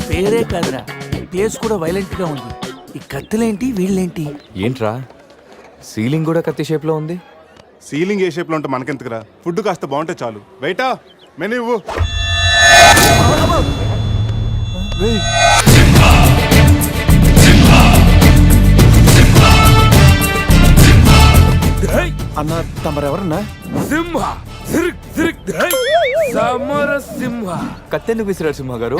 పేరే కాదురా, ప్లేస్ కూడా వైలెంట్ గా ఉంది. ఈ కత్తులేంటి, వీళ్ళేంటి? ఏంట్రా సీలింగ్ కూడా కత్తి షేప్ లో ఉంది? సీలింగ్ ఏ షేప్ లో ఉంటే మనకెందుకురా, ఫుడ్ కాస్త బాగుంటే చాలు. బయట మెనూ ఇవ్వు. అన్న తమరెవరన్నా? సింహ సమర సింహ. కత్తెందుకు విసిరారు సింహ గారు?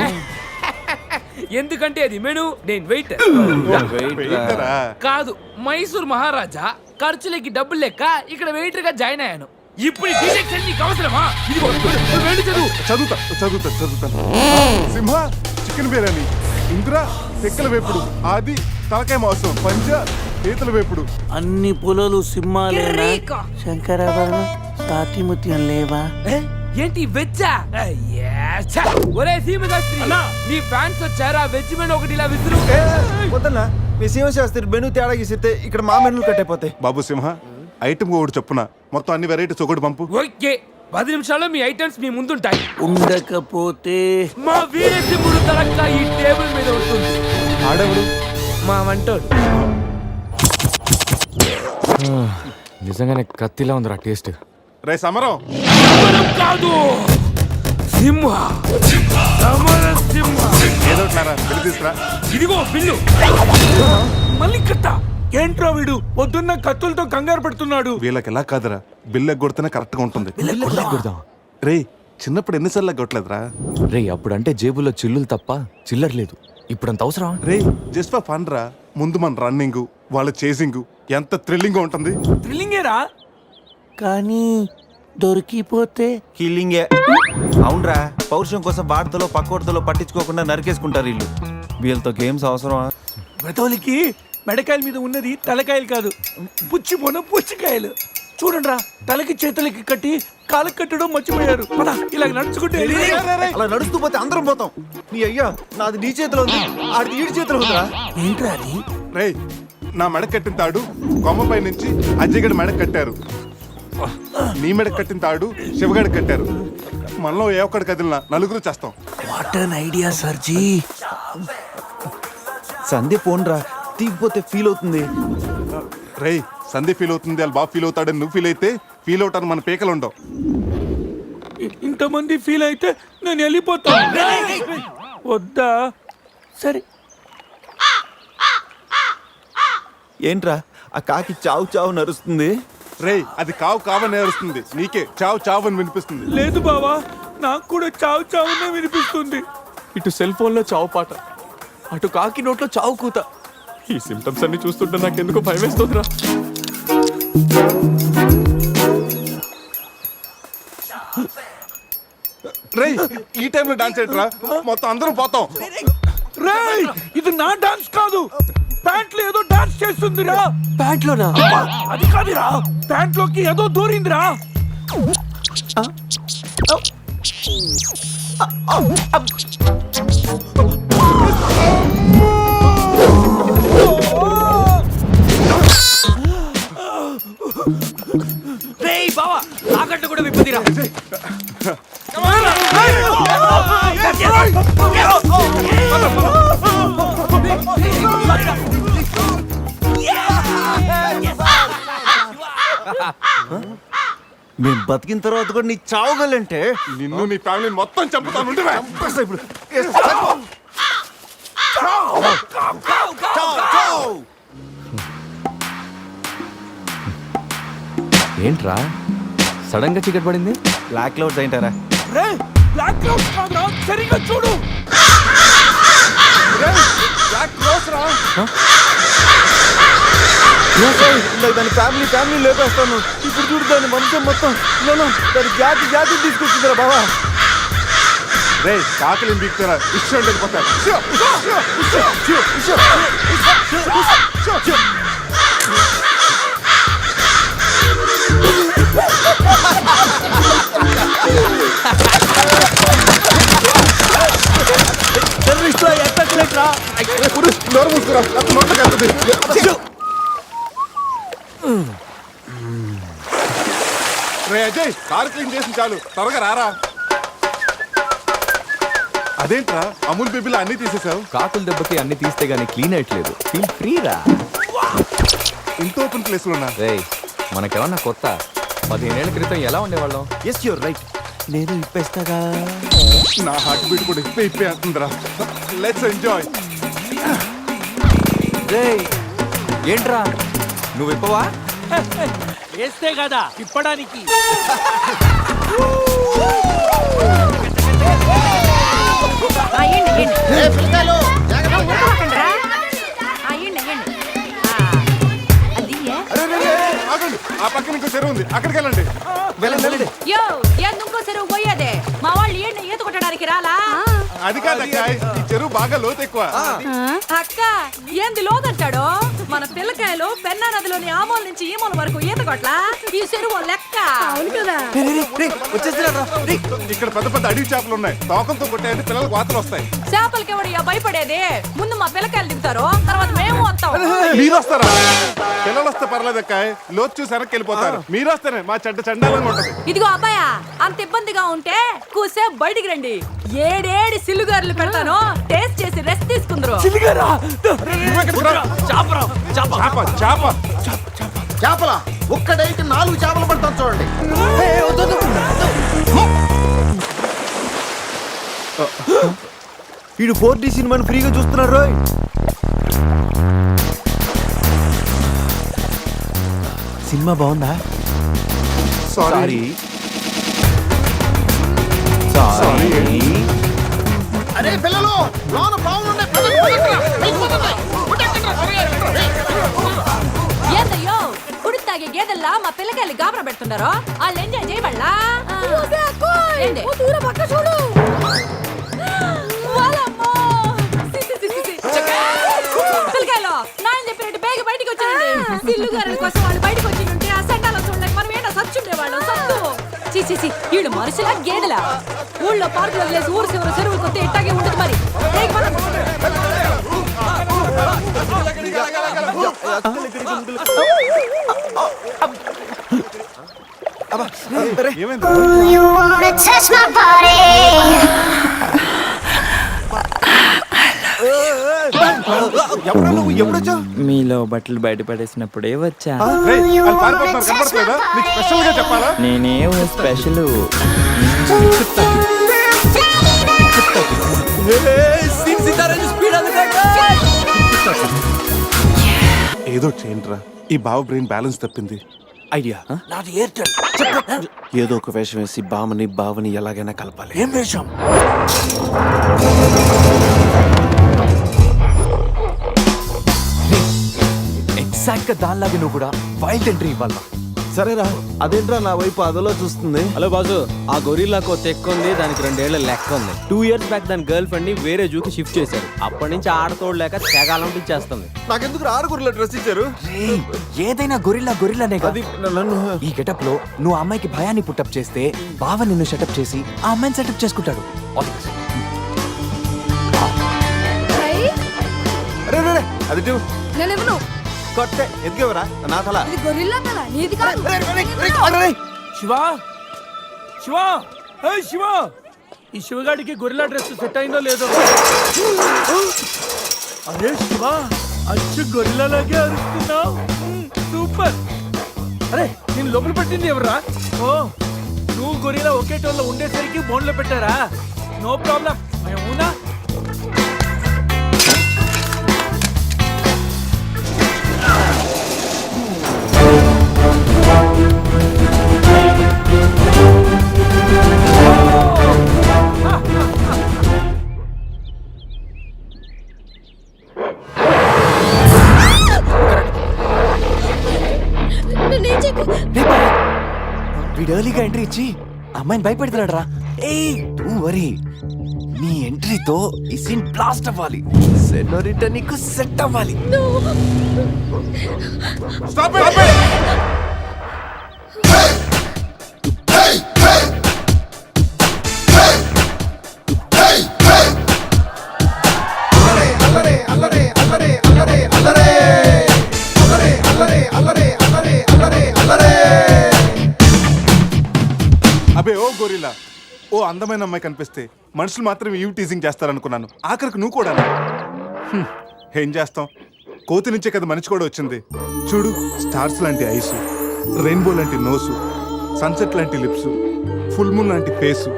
ఎందుకంటే అది మెను, నేను వెయిటర్ వెయిటరా? కాదు, మైసూర్ మహారాజా. ఖర్చులకి డబ్బులు లెక్క ఇక్కడ వెయిటర్ గా జాయిన్ అయ్యాను. ఇప్పుడు ఈ డిటెక్షన్ నీకు అవసరమా? ఇదిగో, నువ్వు వెళ్ళి చదువు. చదువుతాను. సింహ చికెన్ బిర్యానీ, ఇంద్ర తెక్కల వేపుడు, ఆది తలకాయ మాంసం, పంజ పీతల వేపుడు. అన్ని పొలాలు సింహాలేనా? కిరీకా. శంకరాభరణం సాతిముత్యం లేవా? ఏంటి వెజ్జా? ఒరే సీమశాస్త్రి, నీ ఫ్యాన్స్ వచ్చారా? వెజ్ మెను ఒకటి ఇలా విసురు. వద్దన్నా, మీ సింహశాస్త్రి మెను తేడా గీసితే ఇక్కడ మా మెనూలు కట్టయిపోతాయి. బాబు సింహ, ఐటమ్ ఒకటి చెప్పున మొత్తం అన్ని వెరైటీస్ ఒకటి పంపు. ఓకే, 10 నిమిషాల్లో మీ ఐటమ్స్ మీ ముందుంటాయి. ఉండకపోతే మా వీరసింహుడు తలక్క ఈ టేబుల్ మీద ఉంటుంది. ఆడవుడు మా వంటోడు. నిజంగానే కత్తిలా ఉందిరా టేస్ట్. రే సమరం, సమరం కాదు, సింహ. సమర సింహ. ఏదో వెళ్ళి తీసుకురా. ఇదిగో బిల్లు. మళ్ళీ కట్ట. ఏంట్రా వీడు పొద్దున్న కత్తులతో కంగారు పెడుతున్నాడు? వీళ్ళకి ఎలా కాదురా, బిల్లు ఎగ్గొడితేనే కరెక్ట్ గా ఉంటుంది. కొడదాం. రే చిన్నప్పుడు ఎన్నిసార్లు ఎగ్గొట్టలేదురా? రే అప్పుడంటే జేబులో చిల్లులు తప్ప చిల్లర లేదు. ఇప్పుడు అంత అవసరం? రే జస్ట్ ఫర్ ఫన్ రా. ముందు మన రన్నింగ్, వాళ్ళ చేసింగ్ ఎంత థ్రిల్లింగ్ గా ఉంటుంది. థ్రిల్లింగేరా, కానీ దొరికిపోతే కిల్లింగే. అవునరా, పౌరుషం కోసం వార్తలో పక్కోడతలో పట్టించుకోకుండా నరికేసుకుంటారు వీళ్ళు. వీళ్ళతో గేమ్స్ అవసరమా? బ్రతవులకి మెడకాయల మీద ఉన్నది తలకాయలు కాదు, పుచ్చిపోన పుచ్చికాయలు. చూడండిరా, తలకి చేతులకి కట్టి కాళ్ళకి కట్టడం మర్చిపోయారు. పద, ఇలా నడుచుకుంటే అలా నడుస్తూ పోతే అందరం పోతాం. నీ అయ్యా నాది నీ చేతిలో ఉంది, ఆడిది ఈడి చేతిలో ఉందిరా. ఏంట్రా అది? రే నా మెడ కట్టిన తాడు కొమ్మపై నుంచి అజయగడ మెడ కట్టారు. నీ మెడ కట్టిన తాడు శివగడ కట్టారు. మనలో ఏ ఒక్కడి కదిలినా నలుగురు చేస్తాం. వాట్ అన్ ఐడియా సర్జీ. సంధ్య పోన్రా, తీగిపోతే ఫీల్ అవుతుంది. రే సంధి ఫీల్ అవుతుంది, వాళ్ళు బాగా ఫీల్ అవుతాడని నువ్వు ఫీల్ అయితే ఫీల్ అవుతాను మన పేకలు ఉండవు. ఇంతమంది ఫీల్ అయితే నేను వెళ్ళిపోతా. వద్దా? సరే. ఏంట్రా ఆ కాకి చావు చావు నరుస్తుంది? రే అది కావు కావని నేరుస్తుంది, నీకే చావు చావు అని వినిపిస్తుంది. లేదు బావా, నాకు కూడా చావు చావునే వినిపిస్తుంది. ఇటు సెల్ ఫోన్ లో చావు పాట, అటు కాకి నోట్లో చావు కూత. ఈ సిమ్టమ్స్ అన్ని చూస్తుంటే నాకెందుకో భయం వేస్తుందిరా. రే ఈ టైంలో డాన్స్ ఏంట్రా, మొత్తం అందరం పోతాం. రేయ్, ఇది నా డాన్స్ కాదు, ప్యాంట్లో ఏదో డాన్స్ చేస్తుందిరా. ప్యాంట్లోనా? అది కాదురా, ప్యాంట్లోకి ఏదో దూరిందిరా. రేయ్ బావా, తాకట్టు కూడా విప్పుదిరా. మేము బతికిన తర్వాత కూడా నీ చావుగలంటే నిన్ను నీ ఫ్యామిలీని మొత్తం చంపుతాను. ఉండురా. ఇప్పుడు ఏంట్రా సడన్ గా చీకటి పడింది? బ్లాక్ క్లౌడ్స్ ఏంటారా? రే, బ్లాక్ క్లౌడ్స్ కాదురా, సరిగ్గా చూడు. దాని ఫ్యామిలీ లేపేస్తాను. ఇప్పుడు చూడు దాని వంశం మొత్తం దాని జాతి తీసుకొచ్చిందిరా బాబా. రే కాకలిని బీక్తారా, ఇష్టం వెళ్ళిపోతారు. రే అజయ్, కారు క్లీన్ చేసి చాలు, త్వరగా రారా. అదేంట్రా అమూల్ బేబీలో అన్ని తీసేసావు? కాకుల దెబ్బకి అన్ని తీస్తే గానీ క్లీన్ అయ్యట్లేదు. ఫీల్ ఫ్రీ రా. ఇంత ఓపెన్ ప్లేస్ లో ఉన్నా. రేయ్, మనకేమన్నా కొత్త? 15 ఏళ్ల క్రితం ఎలా ఉండేవాళ్ళం? Yes you're right. నేను ఇప్పేస్తాగా. నా హార్ట్ బీట్ కూడా ఇప్పే అంటుందిరా. Let's enjoy. రేయ్, ఏంట్రా నువ్వు ఇప్పవా? వేస్తే కదా ఇప్పడానికి. ఆగండి, ఆ పక్కన ఇంకో చెరువు ఉంది, అక్కడికి వెళ్ళండి. వెళ్ళండి. యో ఎందుకో చెరువు పోయేదే మా వాళ్ళు ఏంటి ఈత కొట్టడానికి రాలా అది కాదక్క, ఈ చెరువు బాగా లోతు ఎక్కువ. అక్క ఏంది లోదంటాడు మన పిల్లకాయలు పెన్నా నదిలోని ఆ మూల నుంచి ఈ మూల వరకు ఈత కొట్లా ఈ చెరువు లెక్క అవును కదా ఇక్కడ పెద్ద పెద్ద అడవి చేపలు ఉన్నాయి, తోకంతో కొట్టాయంటే పిల్లలకు వాతలు వస్తాయి. చేపలకి ఎవడు భయపడేది ముందు మా పిల్లకాయలు దిగుతారు తర్వాత మేము వస్తాం మీరు వస్తారా? పిల్లలు వస్తే పర్లేదక్క, లోతు చూసి వెనక్కి వెళ్ళిపోతారు. మీరు వస్తేనే మా చెడ్డ చండాలంగా ఉంటది. ఇదిగో అబ్బాయా అంత ఇబ్బందిగా ఉంటే కూసే బయటికి రండి. ఏడేడి సిల్లుగారులు పెడతాను టేస్ట్ చేసి రెస్ట్ తీసుకుందరు. చేపల ఒక్కడైతే 4 చేపలు పడతాను చూడండి. వీడు 4D సినిమాని ఫ్రీగా చూస్తున్నారు రోయ్. సినిమా బాగుందా? సారీ. అరే పిల్లలు లోన బాగుండే ఏందయ్యో కుడి తాగే గేదెల్లా మా పిల్లకాయలు గాబరా పెడుతున్నారో వాళ్ళు ఎంజాయ్ చేయబడలా పిల్లకాయలు నాయన చెప్పినట్టు బేగ బయటికి వచ్చాయండి. సిల్లుగారుల కోసం వాళ్ళు బయటకు వచ్చి ఉంటే ఆ సెంటాల చూడలేక మనం ఏంటో సచ్చుండేవాళ్ళం సత్తు. చీచి వీళ్ళు మనుషులా గేదెలా? ఊళ్ళో పార్కులు వదిలేసి ఊరు చివరి చెరువులు కొత్త ఇట్టాగే ఉంటుంది మరి. ఏమైంది? You wanna touch my body? ఎవరు నువ్వు? ఎప్పుడొచ్చా? మీలో బట్టలు బయట పడేసినప్పుడే వచ్చా. రేయ్, వాళ్ళు పారిపోతున్నారు, కనపడట్లేదా? నీకు స్పెషల్ గా చెప్పాలా? నేనే స్పెషల్. ఏదో చేయండిరా, ఈ బావ బ్రెయిన్ బ్యాలెన్స్ తప్పింది. ఐడియా. నాది ఎయిర్టెల్. ఏదో ఒక వేషం వేసి బావని ఎలాగైనా కలపాలి. ఏం వేషం? ఎగ్జాక్ట్ గా దానిలాగే నువ్వు కూడా వైల్డ్ ఎంట్రీ ఇవ్వాలా? సరేరా, అదేంట్రా నా వైపు అదలో చూస్తుంది. హలో బాజు, ఆ గొరిల్లాకు తెక్క ఉంది, దానికి 2 ఏళ్ల లెక్క ఉంది. 2 ఇయర్స్ బ్యాక్ దాని గర్ల్ ఫ్రెండ్ ని వేరే జూకి షిఫ్ట్ చేశారు. అప్పటి నుంచి ఆడతోడలేక తెగాలం చేస్తుంది. నాకెందుకు 6 గుర్రెల డ్రెస్ ఇచ్చారు? ఏదైనా గొరిల్లానే అది నన్ను ఈ గెటప్ లో నువ్వు ఆ అమ్మాయికి భయాన్ని పుట్టప్ చేస్తే బావ నిన్ను సెటప్ చేసి ఆ అమ్మాయిని సెటప్ చేసుకుంటాడు. All the best. అరే రే, అది ఇటు. నేను కొట్టే ఎదిగేవరా నా తల. గొరిల్లా కదా నీది కాదు. శివా శివా శివా, ఈ శివగాడికి గొరిల్లా డ్రెస్ సెట్ అయిందో లేదో. అరే శివా, అచ్చు గొరిల్లాలాగే అరుస్తున్నావు. సూపర్. అరే నేను లోపల పెట్టింది ఎవర్రా? ఓ, నువ్వు గొరిల్లా ఒకే టోన్లో ఉండేసరికి బోన్లో పెట్టారా? No problem. అవునా? వీడు ఎర్లీగా ఎంట్రీ ఇచ్చి అమ్మాయిని భయపెడుతున్నాడు రా. ఏయ్ డోంట్ వరీ, నీ ఎంట్రీతో ఈ సీన్ బ్లాస్ట్ అవ్వాలి. సెనోరిటా నీకు సెట్ అవ్వాలి. Stop it! అబే ఓ గొరిలా, ఓ అందమైన అమ్మాయి కనిపిస్తే మనుషులు మాత్రం ఈవ్ టీజింగ్ చేస్తారనుకున్నాను. ఆఖరికి నువ్వు కూడా. ఏం చేస్తాం, కోతి నుంచే కదా మనిషి కూడా వచ్చింది. చూడు, స్టార్స్ లాంటి ఐస్, రెయిన్బో లాంటి నోసు, సన్సెట్ లాంటి లిప్స్, ఫుల్ మూన్ లాంటి ఫేసు.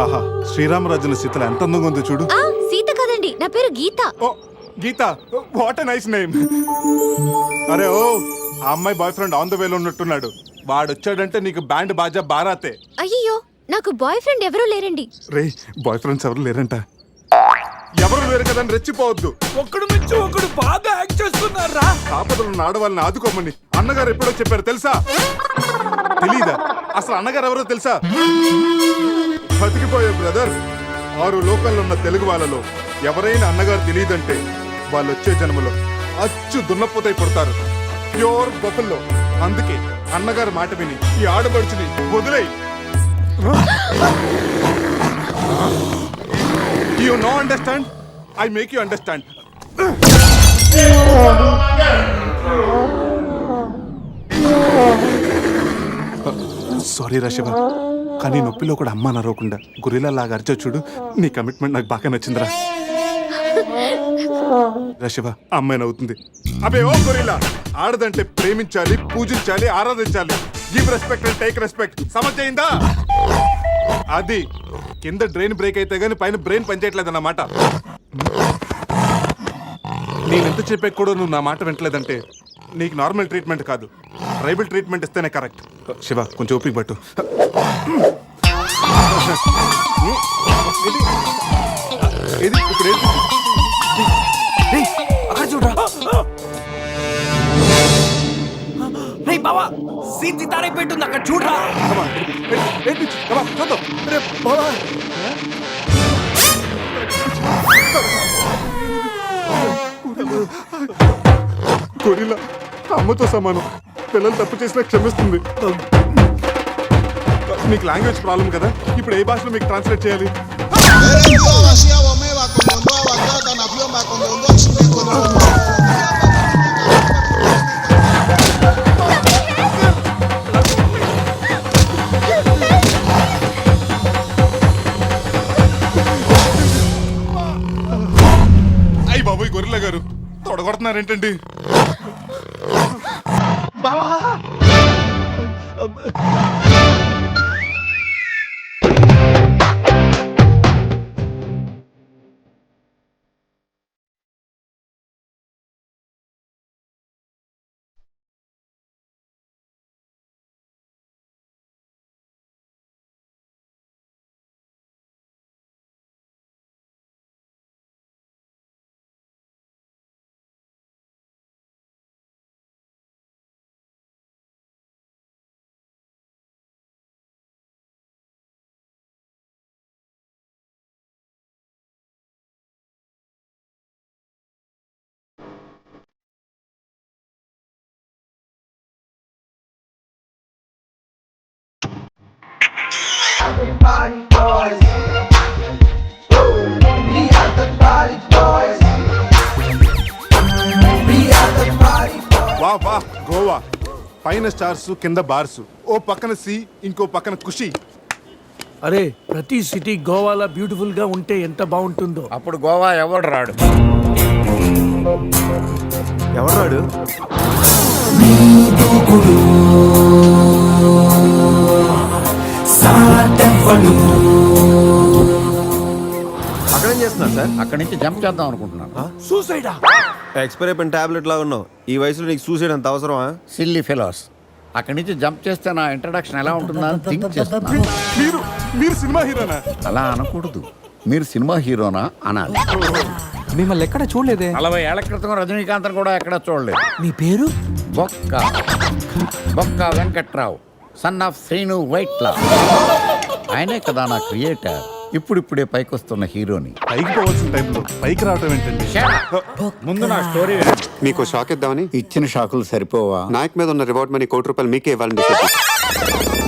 ఆహా, శ్రీరామరాజుల సీతలు ఎంత అందంగా ఉందో చూడు. సీత కదండి, నా పేరు గీత. ఓ గీత, వాట్ ఎ నైస్ నేమ్. అరే ఓ, ఆ అమ్మాయి బాయ్ ఫ్రెండ్ ఆన్ ద వేలో ఉన్నట్టున్నాడు. వాడు వచ్చాడంటే నీకు బ్యాండ్ బాజా బారాతే. అయ్యో, నాకు బాయ్ ఫ్రెండ్ ఎవరూ లేరండి. రే, బాయ్ ఫ్రెండ్స్ ఎవరు లేరంట. ఎవరు లేరు కదని రెచ్చిపోవద్దు. ఒకడు మించి ఒకడు బాగా యాక్ట్ చేస్తున్నారా. ఆపదలు ఆడవాళ్ళని ఆదుకోమని అన్నగారు ఎప్పుడో చెప్పారు తెలుసా? తెలీదా? అసలు అన్నగారు ఎవరో తెలుసా? బతికిపోయే బ్రదర్, 6 లోకల్లో ఉన్న తెలుగు వాళ్ళలో ఎవరైనా అన్నగారు తెలియదంటే వాళ్ళు వచ్చే జన్మలో అచ్చు దున్నపోతై పుడతారు. ప్యూర్ బొఫల్లో. అందుకే అన్నగారు మాట విని ఈ ఆడపడుచుని వదిలేయి. You no understand? I make you understand. Sorry రా శివ, కానీ నొప్పిలో కూడా అమ్మ నరవకుండా గురిలా లాగా అరిచో చూడు. నీ కమిట్మెంట్ నాకు బాగా నచ్చిందిరా. రా శివ, అమ్మాయి నవ్వుతుంది. అబే ఓ గొరిలా, ఆడదంటే ప్రేమించాలి, పూజించాలి, ఆరాధించాలి. Give respect and take respect. సమర్థయిందా? అది కింద డ్రైన్ బ్రేక్ అయితే గానీ పైన బ్రెయిన్ పనిచేయట్లేదు అన్నమాట. నేనెంత చెప్పే కూడా నువ్వు నా మాట వింటలేదంటే నీకు నార్మల్ ట్రీట్మెంట్ కాదు, ట్రైబల్ ట్రీట్మెంట్ ఇస్తేనే కరెక్ట్. శివ, కొంచెం ఓపిక పట్టు. ఇది ఇప్పుడు అక్కడ చూడరా. రే బావా, సీతి తాడైపోయింటుంది అక్కడ చూడరా. చూద్దాం. గొరిల్లా అమ్మతో సమానం. పిల్లలు తప్పు చేసినా క్షమిస్తుంది. మీకు లాంగ్వేజ్ ప్రాబ్లం కదా, ఇప్పుడు ఏ భాషలో మీకు ట్రాన్స్లేట్ చేయాలి? అయ్యి బాబోయ్, గొరిల్లా గారు తొడగొడుతున్నారేంటండి? వా వా, గోవా పైన స్టార్స్, కింద బార్స్, ఓ పక్కన సీ, ఇంకో పక్కన ఖుషి. అరే, ప్రతి సిటీ గోవాలో బ్యూటిఫుల్ గా ఉంటే ఎంత బాగుంటుందో. అప్పుడు గోవా ఎవడు రాడు. ఎవరు రాడు? అక్కడేం చేస్తున్నారు సార్? అక్కడి నుంచి జంప్ చేద్దాం అనుకుంటున్నాను. సూసైడా? ఎక్స్పైర్ అయిపోయిన టాబ్లెట్ లాగా ఉన్నావు. ఈ వయసులో నీకు సూసైడ్ అంత అవసరమా? Silly fellows. అక్కడి నుంచి జంప్ చేస్తే నా ఇంట్రడక్షన్ ఎలా ఉంటుందా అని థింక్ చేస్తున్నాను. మీరు సినిమా హీరోనా? అలా అనకూడదు, మీరు సినిమా హీరోనా అనాలి. మిమ్మల్ని ఎక్కడ చూడలేదే. 40 ఏళ్ల క్రితం రజనీకాంత్ కూడా ఎక్కడ చూడలేదు. మీ పేరు? బొక్క బొక్క వెంకట్రావు, సన్ ఆఫ్ శ్రీను వైట్లా. ఆయనే కదా నా క్రియేటర్. ఇప్పుడిప్పుడే పైకి వస్తున్న హీరోని. పైకి పోవాల్సిన టైంలో పైకి రావటం ఏంటండి? ముందు నా స్టోరీ మీకు షాక్ ఇద్దామని. ఇచ్చిన షాకులు సరిపోవా? నాయక్ మీద ఉన్న రివార్డ్ మనీ ₹1 మీకే ఇవ్వాలని డిసైడ్ చేశాను.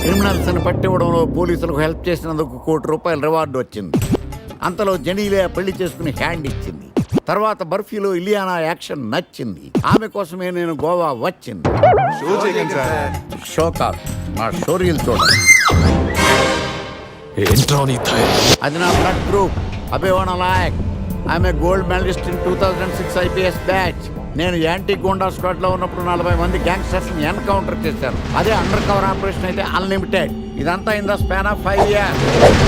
క్రిమినల్స్ ని పట్టివ్వడంలో పోలీసులకు హెల్ప్ చేసినందుకు ₹1 రివార్డు వచ్చింది. అంతలో జనీలే పెళ్లి చేసుకుని హ్యాండ్ ఇచ్చింది. తర్వాత బర్ఫీలో ఇలియానా యాక్షన్ నచ్చింది. ఆమె కోసమే నేను గోవా వచ్చింది. షో చేయకండి సార్. షో కాదు, నా స్టోరీలు చూడండి. అది నా బ్లడ్ గ్రూప్. అభివాణ లాయక్. I'm a gold medallist in 2006 IPS batch. నేను యాంటీ గోండా స్క్వాడ్ లో ఉన్నప్పుడు 40 మంది గ్యాంగ్స్టర్స్ ని ఎన్కౌంటర్ చేశాను. అదే అండర్ కవర్ ఆపరేషన్ అయితే అన్లిమిటెడ్. ఇదంతా in the span of 5 years.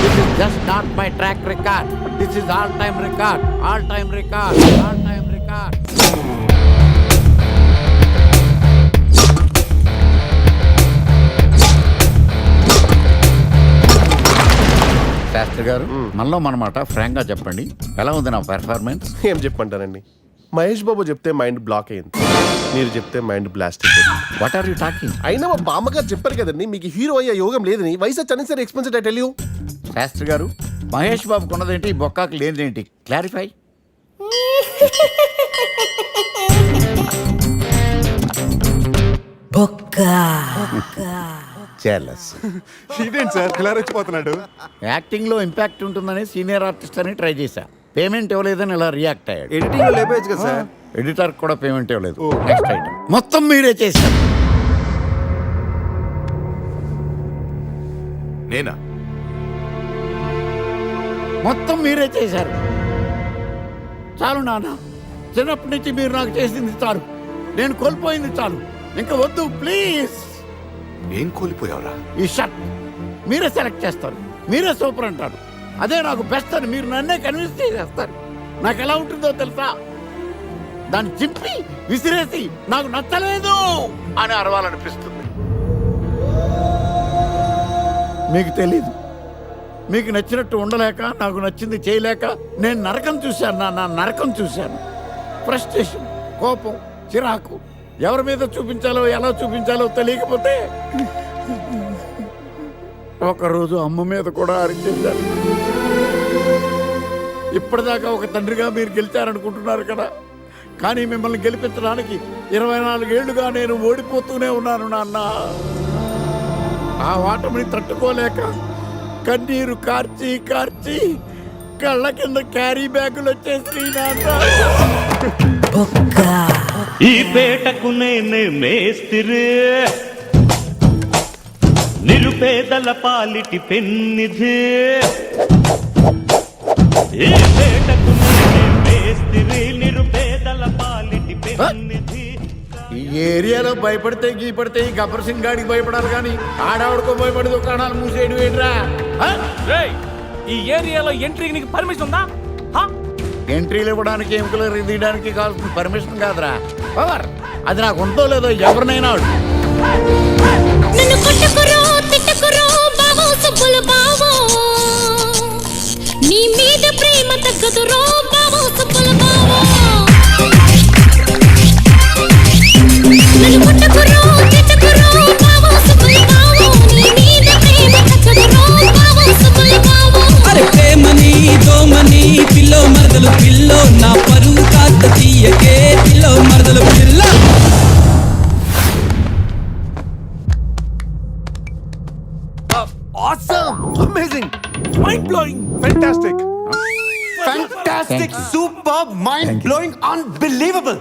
This is just not my track record. This is all time record. All time record. All time record. Shastri గారు, మనలో మనమాట ఫ్రాంక్ గా చెప్పండి, ఎలా ఉంది నా పెర్ఫార్మెన్స్? ఏం చెప్పంటారండి, మహేష్ బాబు చెప్తే మైండ్ బ్లాక్ అయింది, మీరు చెప్తే మైండ్ బ్లాస్ట్ అయిపోయింది. What are you talking? అయినా మా బామ్మగారు చెప్పారు కదండి మీకు హీరో అయ్యే యోగం లేదని. వయసు వచ్చి సరే expensive I tell you. Shastri garu, Mahesh బాబుకు ఉన్నదేంటి, బొక్కాకు లేనిదేంటి? క్లారిఫై. చెల్లస్. ఇదేంటి సార్ ఇలా రెచ్చిపోతున్నాడు? యాక్టింగ్ లో ఇంపాక్ట్ ఉంటుందని సీనియర్ ఆర్టిస్ట్ అని ట్రై చేశా. పేమెంట్ ఇవ్వలేదని ఇలా రియాక్ట్ అయ్యాడు. ఎడిటింగ్ లో లేపేయచ్చు కదా సార్. ఎడిటర్ కూడా పేమెంట్ ఇవ్వలేదు. నెక్స్ట్ ఐటమ్ మొత్తం మీరే చేశారు. నేనా? మొత్తం మీరే చేశారు. చాలు నాన్న, చిన్నప్పటి నుంచి మీరు నాకు చేసింది చాలు. నేను కోల్పోయింది చాలు. ఇంకా వద్దు ప్లీజ్. ఏం కోల్పోయావురా? ఈ షర్ట్ మీరే సెలెక్ట్ చేస్తారు, మీరే సూపర్ అంటారు. అదే నాకు బెస్ట్ అని మీరు నన్నే కన్విన్స్ చేసేస్తారు. నాకు ఎలా ఉంటుందో తెలుసా? దాన్ని చింపి విసిరేసి నాకు నచ్చలేదు అని అరవాలనిపిస్తుంది. మీకు తెలీదు, మీకు నచ్చినట్టు ఉండలేక, నాకు నచ్చింది చేయలేక నేను నరకం చూశాను. నా నరకం చూశాను. ఫ్రస్ట్రేషన్, కోపం, చిరాకు, ఎవరి మీద చూపించాలో ఎలా చూపించాలో తెలియకపోతే ఒకరోజు అమ్మ మీద కూడా అరిచేశాను. ఇప్పటిదాకా ఒక తండ్రిగా మీరు గెలిచారనుకుంటున్నారు కదా, కానీ మిమ్మల్ని గెలిపించడానికి 24 ఏళ్లుగా నేను ఓడిపోతూనే ఉన్నాను నాన్న. ఆ ఓటమిని తట్టుకోలేక కన్నీరు కార్చి కార్చి కళ్ళ కింద క్యారీ బ్యాగులు వచ్చేసి నాన్న. ఈ పేటకు నేనే మేస్తిరి, నిరుపేదల పాలిటి పెన్నిధి. ఈ పేటకు నేనే మేస్తిరి, నిరుపేదల పాలిటి పెన్నిధి. ఈ ఏరియాలో భయపడితే గీపడితే ఈ గబ్బర్ సింగ్ గాడికి భయపడాలి కానీ ఆడవాడికో భయపడి దుకాణాలు మూసేయడం ఏంట్రా? ఈ ఏరియాలో ఎంట్రీకి నీకు పర్మిషన్ ఉందా? ఎంట్రీలు ఇవ్వడానికి, ఎముకలు తీయడానికి కావాల్సిన పర్మిషన్ కాదురా, పవర్. అది నాకు ఉందో లేదో ఎవరినైనా నీ మీద ప్రేమ తగ్గదురో బావో సుబ్బుల బావో. ప్రేమని దోమని పిల్లో మరదలు పిల్లో, నా పరువు కాస్త తీయకే పిల్లో మరదలు పిల్ల. Awesome! Amazing! Mind-blowing! Fantastic! Fantastic! Superb! Mind-blowing! Unbelievable!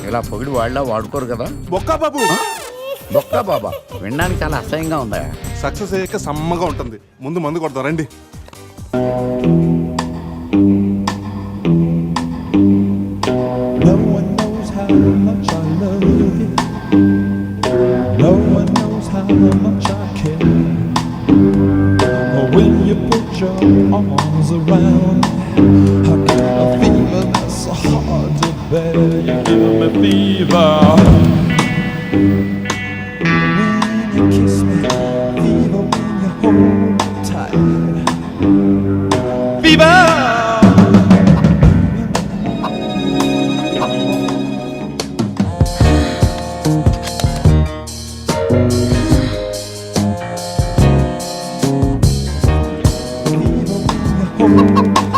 ఇలా పొగిడి వాళ్ళ వాడుకోరు కదా. బొక్కా బాబు, బొక్కా బాబా వినడానికి చాలా అసహ్యంగా ఉందా? సక్సెస్ అయ్యాక సమ్మగా ఉంటుంది. ముందు మందు కొడతాం రండి. No one knows how much I love you. No one knows how much I care. When you put your arms around me, I get a fever that's so hard to bear. You give me fever. When you kiss me, fever when you hold me tight. Fever! Fever when you hold me tight.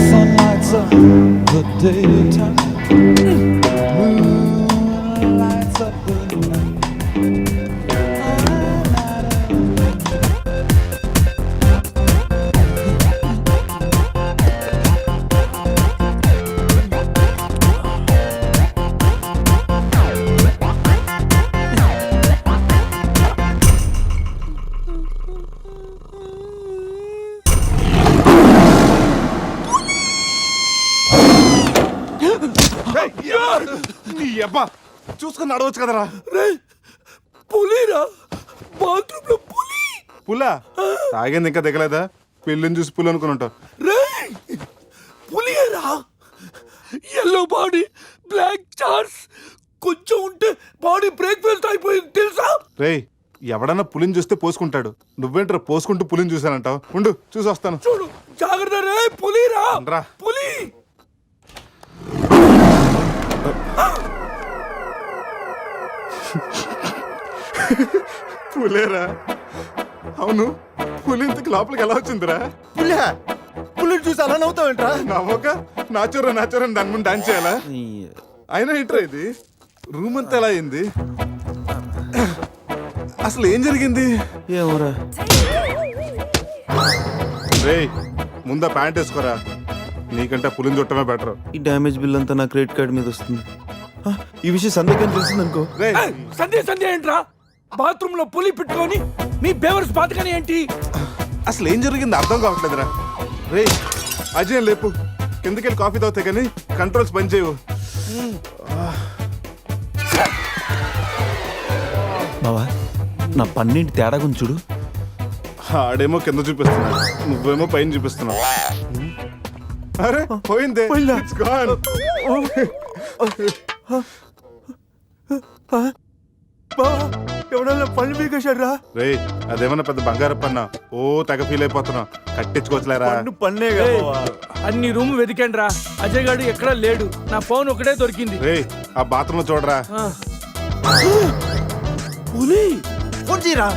Sun lights up the daytime, moon lights up the night. నీ అబ్బా చూసుకుని నడవచ్చు కదరా. పులిరా, bathroom లో పులి. పులా తాగింది ఇంకా దిగలేదా? పెళ్ళిని చూసి పులి అనుకుని ఉంటావు. పులిరా, ఎల్లో బాడీ, బ్లాక్ చార్స్, కొంచెం ఉంటే బాడీ బ్రేక్ఫాస్ట్ అయిపోయింది తెలుసా? రేయ్ ఎవడన్నా పులిని చూస్తే పోసుకుంటాడు, నువ్వేంట్రా పోసుకుంటూ పులిని చూసానంటావు? ఉండు చూసి వస్తాను. చూడు జాగ్రత్త రే, పులిరా, రా. పులి. పులేరా? అవును, పులి ఇంతకు లోపలికి ఎలా వచ్చిందిరా? పులిని చూసి అలా నవ్వుతావేంట్రా? నవ్వక నాచురా నాచురా దాని ముందు డాన్స్ చేయాలా? అయినా ఏంట్రా ఇది? రూమ్ అంతా ఎలా అయింది? అసలు ఏం జరిగింది? ఏమోరా. రేయ్ ముందా ప్యాంట్ వేసుకోరా, నీకంటే పులిని చుట్టమే బెటర్. ఈ డ్యామేజ్ బిల్ అంతా నా క్రెడిట్ కార్డ్ మీద వస్తుంది. ఈ విషయం సందేహం తెలిసిందనుకో. సంధ్య ఏంట్రా? బాత్రూమ్ లో పులి పెట్టుకొని మీ బేవర్స్ బాతకని ఏంటి? అసలు ఏం జరిగింది అర్థం కావట్లేదురా. రేయ్ అజయ్ లేపు, కిందకెళ్ళి కాఫీ తాగుతాయి కానీ కంట్రోల్స్ పని చేయవు. బావా నా పన్నెండు తేడా గురించి చూడు. ఆడేమో కింద చూపిస్తున్నాడు, నువ్వేమో పైన చూపిస్తున్నావు. అరే పోయిందే, It's gone. ఎవడన్నా పళ్ళు పీకేశాడ్రా? రేయ్ అదేమన్నా పెద్ద బంగారు పన్నా? ఓ తెగ ఫీల్ అయిపోతున్నావు, కట్టించుకోవచ్చులేరా. పన్నే కదా. అన్ని రూమ్ వెతికాను రా, అజయ్ గాడు ఎక్కడా లేడు. నా ఫోన్ ఒకటే దొరికింది. రేయ్ ఆ బాత్రూమ్ లో చూడరా. పులి. ఫోన్ చేయరా.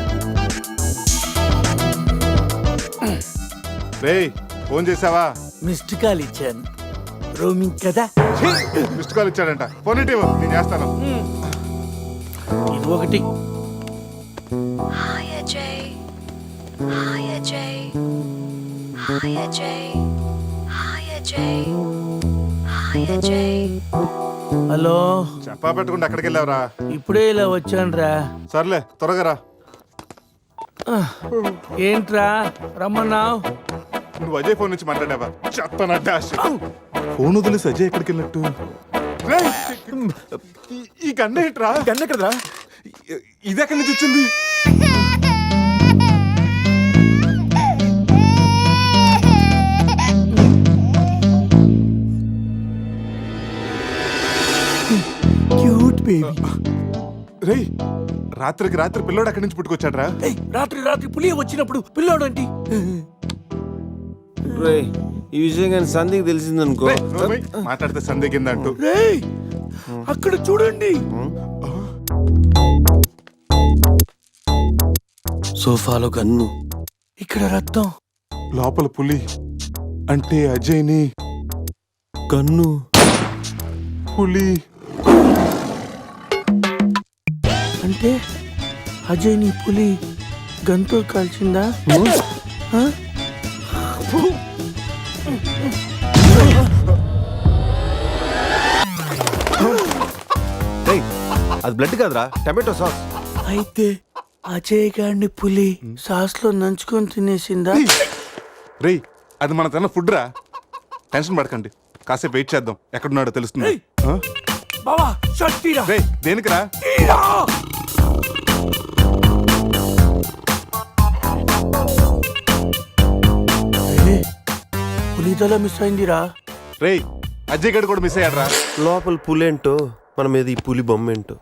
రేయ్ ఫోన్ చేసావా? మిస్డ్ కాల్ ఇచ్చాను, రోమింగ్ కదా. మిస్డ్ కాల్ ఇచ్చాడంట, ఫోన్ ఇటు ఇవ్వు, నేను చేస్తాను. ఇది ఒకటి. Hi Ajay. Hi Ajay. Hi Ajay. Hi Ajay. Hi Ajay. Hello, చెప్పా పెట్టుకుంటే అక్కడికి వెళ్ళావరా? ఇప్పుడే ఇలా వచ్చాను రా. సర్లే త్వరగా రా. ఏంట్రా రమ్మన్నావు? నువ్వు అజయ్ ఫోన్ నుంచి మాట్లాడావా? చెప్తాను డాష్. ఫోన్ వదిలేసి అజయ్ ఎక్కడికి వెళ్ళట్టు? ఈ గన్న ఏంట్రా? గన్న ఎక్కడరా? ఇది ఎక్కడి నుంచి వచ్చింది? Cute baby. రేయ్ రాత్రికి రాత్రి పిల్లోడు అక్కడి నుంచి పుట్టుకొచ్చాడ్రా. రాత్రి పులి వచ్చినప్పుడు పిల్లోడు అంటే రేయ్ ఈ విషయం కానీ సంధికి తెలిసిందనుకో. మాట్లాడితే సందేహిందంటూ. రేయ్ అక్కడ చూడండి. సోఫాలో గన్ను, ఇక్కడ రక్తం, లోపల పులి. అంటే అజయ్ని గన్ను పులి అంటే అజయ్ ని పులి గన్తో కాల్చిందా? అది బ్లడ్ కాదురా, టమాటో సాస్. అయితే అజయ్ గారిని పులి సాస్ లో నంచుకొని తినేసిందా? రేయ్ అది మన తిన్న ఫుడ్ రా, టెన్షన్ పడకండి, కాసేపు వెయిట్ చేద్దాం, ఎక్కడున్నాడో తెలుస్తుంది. బావా షర్ట్ తీరా. రేయ్ దేనికిరా? పులితల మిస్ అయిందిరా. రేయ్ అజయ్ గడు కూడా మిస్ అయ్యాడ్రా. లోపల పులేంటో మన మీద ఈ పులి బొమ్మ ఏంటో.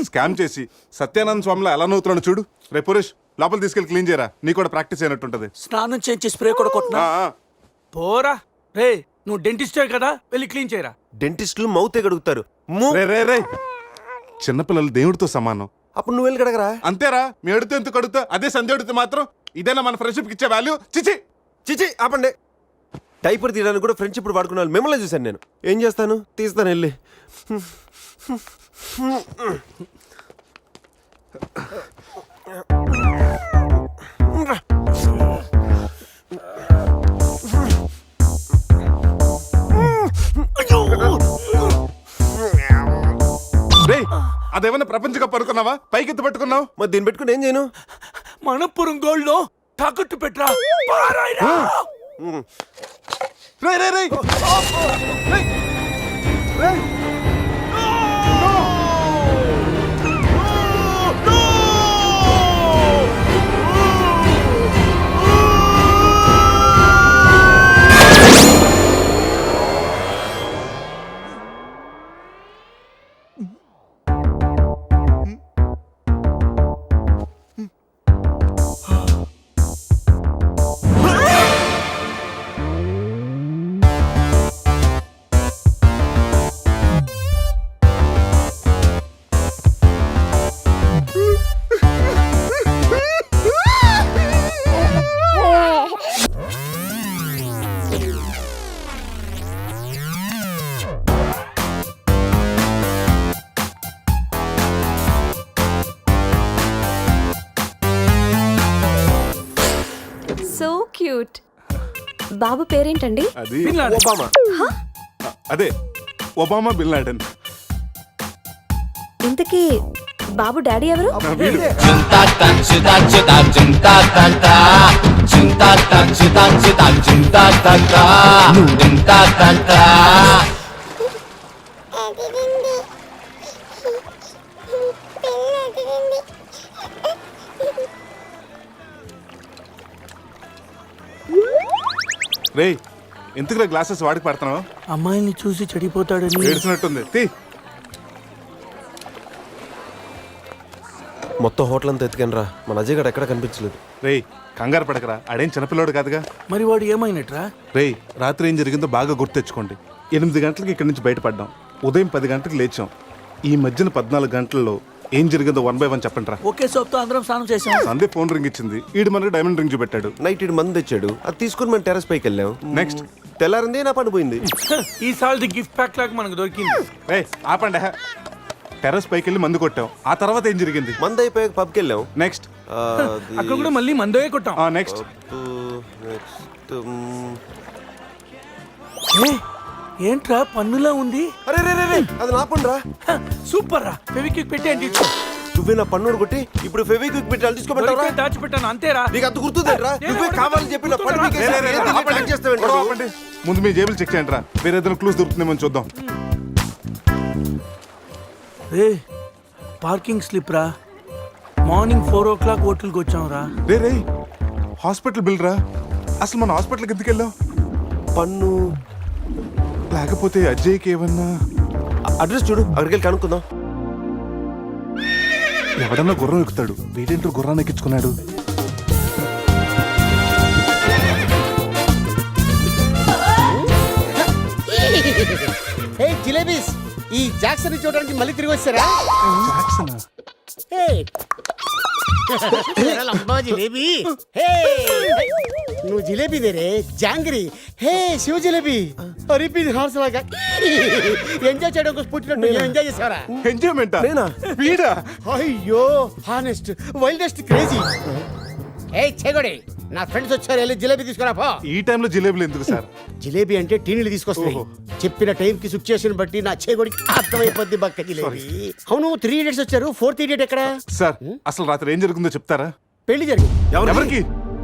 స్కామ్ చేసి సత్యానంద స్వామిలో ఎలా నవ్వుతున్నాడు చూడు. రేపు పురేష్ లోపల తీసుకెళ్ళి క్లీన్ చేయరా, నీ కూడా ప్రాక్టీస్ అయినట్టుంటది. స్నానం చేయించి స్ప్రే కూడా కొట్టినా పోరా. రే నువ్వు డెంటిస్టే కదా, వెళ్ళి క్లీన్ చేయరా. డెంటిస్టులు మౌతే గడుగుతారు. రే చిన్నపిల్లలు దేవుడితో సమానం. అప్పుడు నువ్వు వెళ్ళి కడగరా. అంతేరా, మీ అడితే ఎందుకు అడుగుతా, అదే సంధ్య అడిగితే మాత్రం ఇదేనా మన ఫ్రెండ్షిప్ ఇచ్చే వాల్యూ? చిచి చిచి ఆపండి. టైపర్ తీయడానికి కూడా ఫ్రెండ్షిప్ వాడుకున్నాను. మిమ్మల్ని చూశాను నేను. ఏం చేస్తాను, తీస్తాను వెళ్ళి. రే అదేమన్నా ప్రపంచ కప్ అనుకున్నావా? పైకెత్తి పట్టుకున్నావు. మరి దీన్ని పెట్టుకుని ఏం చేయను? మనపురం గోల్డ్ లో తాకట్టు పెట్టరా. రే రే రే సో క్యూట్. బాబు పేరేంటండి? అది ఒబామా. అదే ఒబామా బిన్ లాడెన్. ఇంతకీ బాబు డాడీ ఎవరు? రే ఎందుకు గ్లాసెస్ వాడికి పడుతున్నావు? అమ్మాయిని చూసి చెడిపోతాడని ఏడ్చినట్టుంది. తీ. మొత్తం హోటల్ అంతా ఎత్తుకని రా. మన అజయ్ గడ ఎక్కడ కనిపించలేదు. రే కంగారు పడకరా, ఆడేం చిన్నపిల్లోడు కాదుగా. మరి వాడు ఏమైనట్రా? రే రాత్రి ఏం జరిగిందో బాగా గుర్తెచ్చుకోండి. 8 గంటలకు ఇక్కడి నుంచి బయటపడ్డాం. ఉదయం 10 గంటలకు లేచాం. ఈ మధ్యన 14 గంటల్లో ఏం జరిగిందో 1 by 1 చెప్పండి రా. ఒకే సోప్ తో అందరం స్నానం చేసాం. సందే ఫోన్ రింగ్ ఇచ్చింది. ఈడు మనకి డైమండ్ రింగ్ చూపెట్టాడు. నైట్ ఈడు మంది తెచ్చాడు. అది తీసుకుని మనం టెర్రస్ పైకి వెళ్ళాం. నెక్స్ట్ తెల్లారింది నా పని పోయింది. ఈ సాల్ది గిఫ్ట్ ప్యాక్ లాగా మనకు దొరికింది. రే ఆపండి. టెర్రస్ పైకి వెళ్ళి మందు కొట్టాం. ఆ తర్వాత ఏం జరిగింది? మంది అయిపోయాక పబ్కి వెళ్ళాం. నెక్స్ట్ అక్కడ కూడా మళ్ళీ మందే కొట్టాం. నెక్స్ట్ ఏంట్రా పన్నులా ఉంది? అరే రే రే అది నా పన్ను రా. సూపర్ రా. ఫెవిక్విక్ పెట్టి అంటే ఇచ్చు. నువ్వే నా పన్ను కొట్టి ఇప్పుడు ఫెవిక్విక్ పెట్టి అది తీసుకోమంటావా? దాచిపెట్టాను అంతేరా. నీకు అంత గుర్తుందేంట్రా? నువ్వే కావాలని చెప్పి నా పన్ను ఆపండి. ముందు మీ జేబులు చెక్ చేయండి రా. వేరే ఏదైనా క్లూస్ దొరుకుతుందేమో చూద్దాం. రే పార్కింగ్ స్లిప్ రా. మార్నింగ్ 4 o'clock హోటల్కి వచ్చాం రా. రే రే హాస్పిటల్ బిల్ రా. అసలు మన హాస్పిటల్కి ఎందుకు వెళ్ళాం? పన్ను లేకపోతే అజయ్కి ఏమన్నా అడ్రస్ చూడు, అక్కడికి వెళ్ళి కనుక్కుందాం. ఎవడన్నా గుర్రం ఎక్కుతాడు, వీడేంటో గుర్రాన్ని ఎక్కించుకున్నాడు. జిలేబీస్, ఈ జాక్సన్ చూడడానికి మళ్ళీ తిరిగి వచ్చారా? జిలేబీ, నువ్వు జిలేబీ దేరే జాంగ్రీ. హే శివ జిలేబీ, అరిపి హార్స్ లాగా ఎంజాయ్ చేయడం కోసం పుట్టినట్టు ఎంజాయ్ చేసావరా? ఎంజాయ్మెంట్ వీడా? అయ్యో హానెస్ట్ వైల్డెస్ట్ క్రేజీ. ఏ చెగొడే నా ఫ్రెండ్స్ వచ్చారు, వెళ్ళి జిలేబీ తీసుకురా పో. ఈ టైంలో జిలేబులు ఎందుకు సార్? జిలేబీ అంటే టీనీలు తీసుకొస్తాయి. చెప్పిన టైం కి సిచ్యుయేషన్ బట్టి నా చేగొడికి అర్థమైపోద్ది బక్క జిలేబీ. అవును 3 idiots వచ్చారు, 4th idiot ఎక్కడ? సార్ అసలు రాత్రి ఏం జరుగుతుందో చెప్తారా? పెళ్లి జరిగింది. ఎవరికి?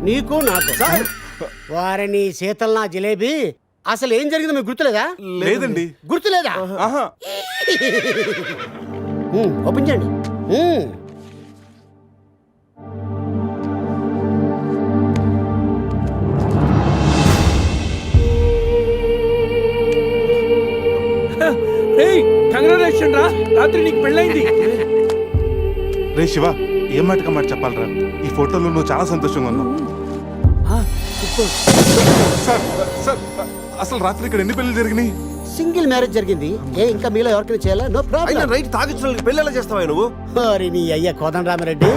నీకు నాకు. వారిని శీతల్ నా జిలేబీ. అసలు ఏం జరిగిందో మీకు గుర్తులేదా? లేదండి. గుర్తులేదా? ఓపెన్ చేయండి. కంగ్రాచులేషన్ రా, రాత్రి నీకు పెళ్ళైంది. రే శివ, ఏం మాటగా మాట చెప్పాలరా? ఈ ఫోటోలో నువ్వు చాలా సంతోషంగా ఉన్నావు. సార్ సార్ అసలు రాత్రి ఇక్కడ ఎన్ని పెళ్లి జరిగినాయి? సింగిల్ మ్యారేజ్ జరిగింది. ఇంకా మీలో ఎవరికైనా చేయాలా? No problem. రైట్ తాగించిన పెళ్ళి ఎలా చేస్తావా నువ్వు? మరి నీ అయ్య కోదండరామిరెడ్డి,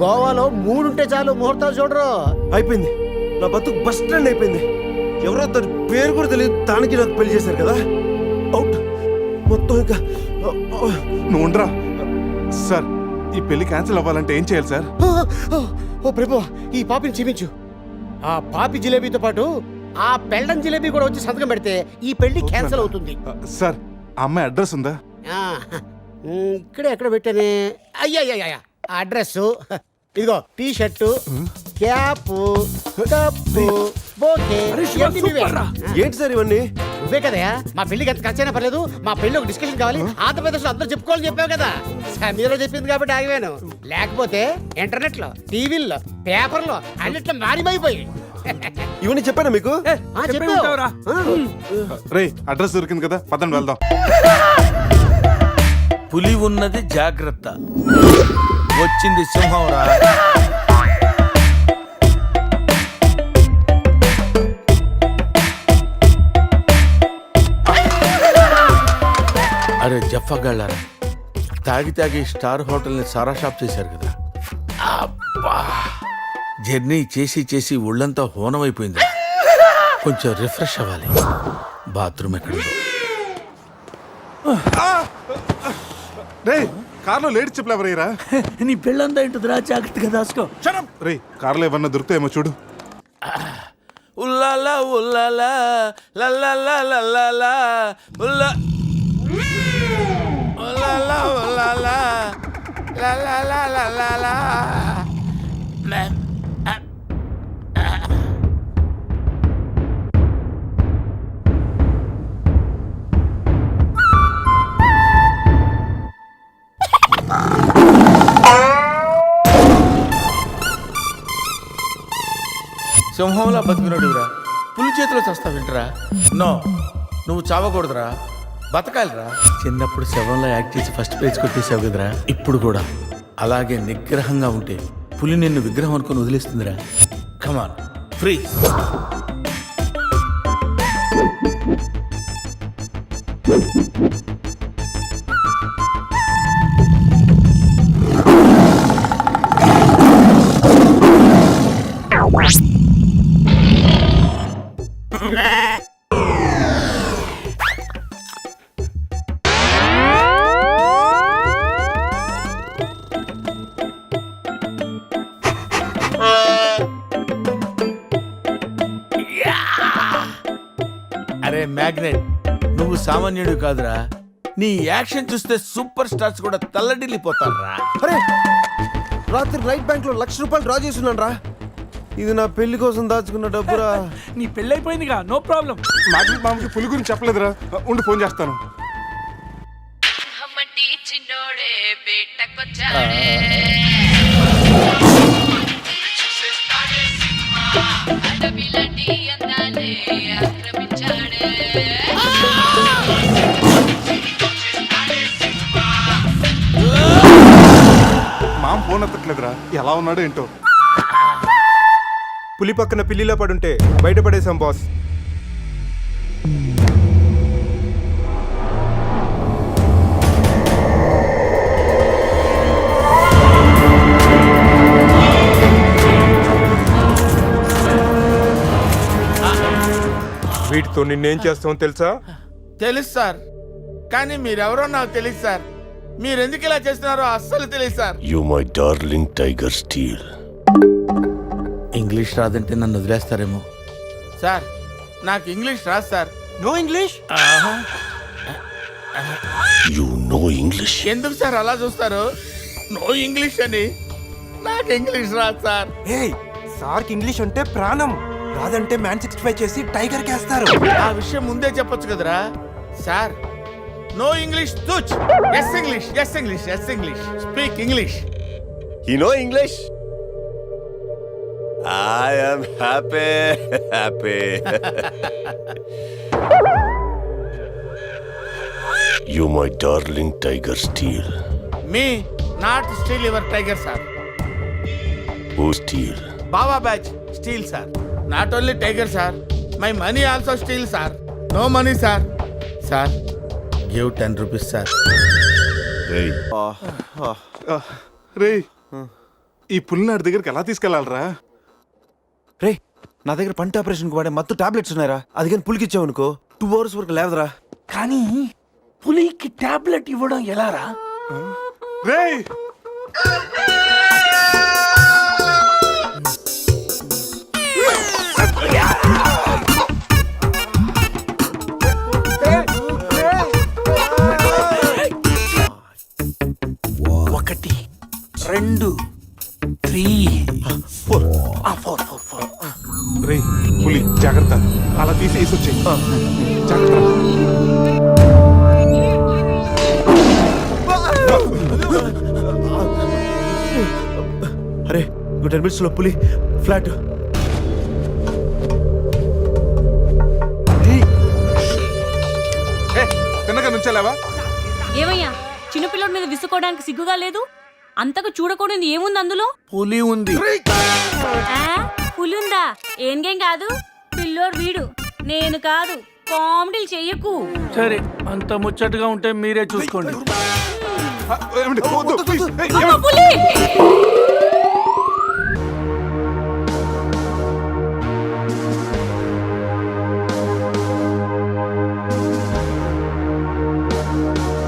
గోవాలో 3 ఉంటే చాలు, ముహూర్తాలు చూడరు. అయిపోయింది, నా బతుకు బస్ స్టాండ్ అయిపోయింది. ఎవరో తన పేరు కూడా తెలియదు, దానికి నాకు పెళ్లి చేశారు కదా. అవుట్ మొత్తం. ఇంకా నువ్వు ఉండరా. సార్ ఈ పెళ్లి క్యాన్సిల్ అవ్వాలంటే ఏం చేయాలి సార్? ఓ ప్రభు, ఈ పాపిని క్షమించు. ఆ పాపి జిలేబీతో పాటు ఆ పెళ్ళం జిలేబీ కూడా వచ్చి సంతకం పెడితే ఈ పెళ్లి క్యాన్సిల్ అవుతుంది. సార్ ఆ అమ్మాయి అడ్రస్ ఉందా? ఇక్కడే ఎక్కడ పెట్టానే? అయ్యా అడ్రస్ ఇదిగో. T shirt, cap, cup, bouquet. ఏంటి సార్ ఇవన్నీ? నువ్వే కదయా మా పెళ్లికి ఎంత ఖర్చైనా పర్లేదు, మా పెళ్లి ఒక డిస్కషన్ కావాలి, ఆంధ్రప్రదేశ్ లో అందరూ చెప్పుకోవాలని చెప్పావు కదా. సమీరో చెప్పింది కాబట్టి ఆగిపోయాను. లేకపోతే ఇంటర్నెట్ లో, టీవీల్లో, పేపర్లో అన్నిట్లో మారిపోయి. ఇవన్నీ చెప్పానా మీకు? రే అడ్రస్ దొరికింది కదా, పదండి వెళ్దాం. పులి ఉన్నది జాగ్రత్త, వచ్చింది సింహం రా. అరే జఫ్ఫగాళ్ళారా, తాగి తాగి స్టార్ హోటల్ని సారా షాప్ చేశారు కదా. అబ్బా, జర్నీ చేసి చేసి ఒళ్ళంతా హోనమైపోయింది. కొంచెం రిఫ్రెష్ అవ్వాలి. బాత్రూమ్ ఎక్కడిదో. రే కార్లో లేడీ చెప్పులు ఎవరయ్యరా? నీ పెళ్ళంతా ఏంటిదిరా, జాగ్రత్తగా దాసుకో. రే కార్లో ఏమన్నా దొరుకుతాయేమో చూడు. ఉల్లాలా ఉల్లాలా లల్లాలా లల్లాలా ఉల్లా ఉల్లాలా ఉల్లాలా లల్లాలా లల్లాలా. సింహంలా బతికినోడురా, పులి చేతిలో చస్తావింటరా? నో, నువ్వు చావకూడదురా, బతకాలిరా. చిన్నప్పుడు శవంలో యాక్ట్ చేసి ఫస్ట్ పేజ్ కొట్టేసావు కదరా, ఇప్పుడు కూడా అలాగే నిగ్రహంగా ఉంటే పులి నిన్ను విగ్రహం అనుకుని వదిలేస్తుందిరా. Come on free. అరే మ్యాగ్నెట్, నువ్వు సామాన్యుడు కాదురా. నీ యాక్షన్ చూస్తే సూపర్ స్టార్స్ కూడా తల్లడిల్లిపోతారా. అరే రాత్రి రైట్ బ్యాంక్ లో ₹1,00,000 డ్రా చేస్తున్నాను రా. ఇది నా పెళ్లి కోసం దాచుకున్న డబ్బురా. నీ పెళ్ళి అయిపోయిందిగా, నో ప్రాబ్లం. మ్యాగ్నెట్ మామకి పులి గురించి చెప్పలేదురా, ఉండి ఫోన్ చేస్తాను. మామ ఫోన్ ఎత్తట్లేదురా, ఎలా ఉన్నాడో ఏంటో. పులి పక్కన పిల్లిలా పడుంటే బయటపడేశాం బాస్. వీటితో నిన్నేం చేస్తామో తెలుసా? తెలుసు సార్, కానీ మీరెవరో నాకు తెలియదు సార్. మీరెందుకు ఇలా చేస్తున్నారో అస్సలు తెలియదు sir. You my darling tiger steel. English రాదంటే నన్ను వదిలేస్తారేమో. సార్ నాకు ఇంగ్లీష్ రాదు sir. No English? You no English? ఎందుకు సార్ అలా చూస్తారు? నో ఇంగ్లీష్ అని. నాకు ఇంగ్లీష్ రాదు సార్. సార్కి ఇంగ్లీష్ అంటే ప్రాణం. రాదంటే మ్యాన్ 65 చేసి టైగర్ కేస్తారు. ఆ విషయం ముందే చెప్పొచ్చు కదరా sir. No English touch. Yes English, yes English, yes English. Speak English. You no English? I am happy. You my darling tiger Steel. Me not steal your tiger sir. Who steal? Baba batch steal sir. Not only tiger sir, my money also steal sir. No money sir. Sir, give 10 rupees sir. Hey. రే ఈ పుల్లినాడి దగ్గరికి ఎలా తీసుకెళ్లాలరా? రే నా దగ్గర పంట ఆపరేషన్కి వాడే మత్తు tablets ఉన్నాయరా. అది కానీ పులికిచ్చావు అనుకో 2 hours వరకు లేవదరా. కానీ పులికి టాబ్లెట్ ఇవ్వడం ఎలారా? రే ఒకటి 2 3 4 రే పులి జాగ్రత్త, అలా తీసి వేసొచ్చాయి. జాగ్రత్త. అరే 10 minutes లో పులి ఫ్లాట్. తిన్నగా నుంచెలావా? ఏమయ్యా చిన్నపిల్లడి మీద విసుకోవడానికి సిగ్గుగా లేదు? అంతకు చూడకూడదు ఏముంది అందులో? పులి ఉంది. పులి ఉందా? ఏం కాదు, పిల్లోడు వీడు, నేను కాదు. కామెడీలు చెయ్యకు. సరే, అంత ముచ్చటగా ఉంటే మీరే చూసుకోండి. ఏమండి? వద్దు, ప్లీజ్. పులి